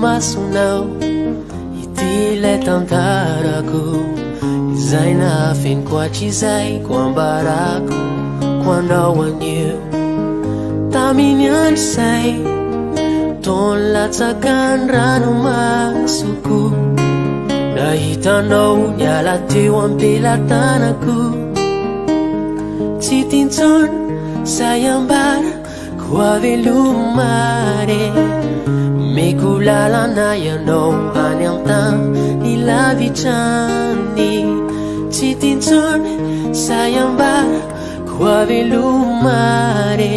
masonao ity lay tantarako izay nahafeniko hatr'izay ko ambarako ko anao anio taminy andro say taony latsakany ranomasoko nahitanao niala teo ampelantanako tsy tintsony say ambara ko avelomare meko lalana ianao any am'tany lavitrany tsy tintsony say ambara ko avelomare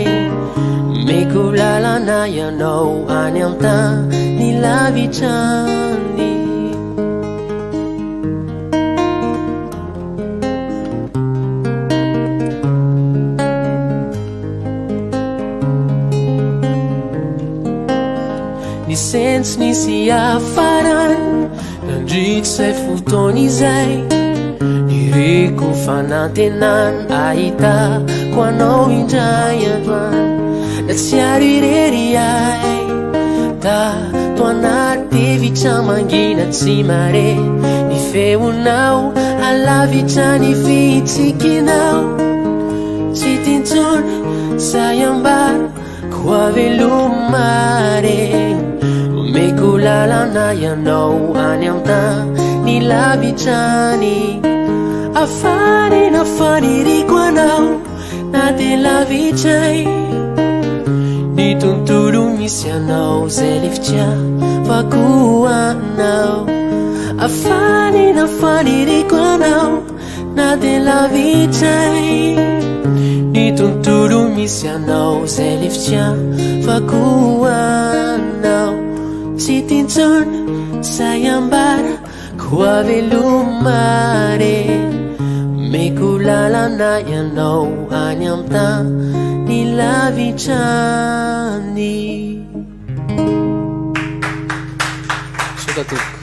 meko lalana ianao any am'tany lavitrany nisensy nisy afarany nandriky say fotoana izay nireko fanantenany ahitako anao indray androany na tsy aro irery ay da to anaty tevitra mangina tsy mare ny feonao alavitra ny fitsikinao tsy tintsony say ambara ko avelomare meko lalana ianao any am'tany lavitrany afarina faniriko anao na de lavitray ny tontolo misy anao zay lefitria fako anao afarina faniriko anao na de lavitray ny tontolo misy anao zay lefitria fako anao tsy tintsony say ambara ko avelomare meko lalana ianao any am'tany lavitrany. Sokafy.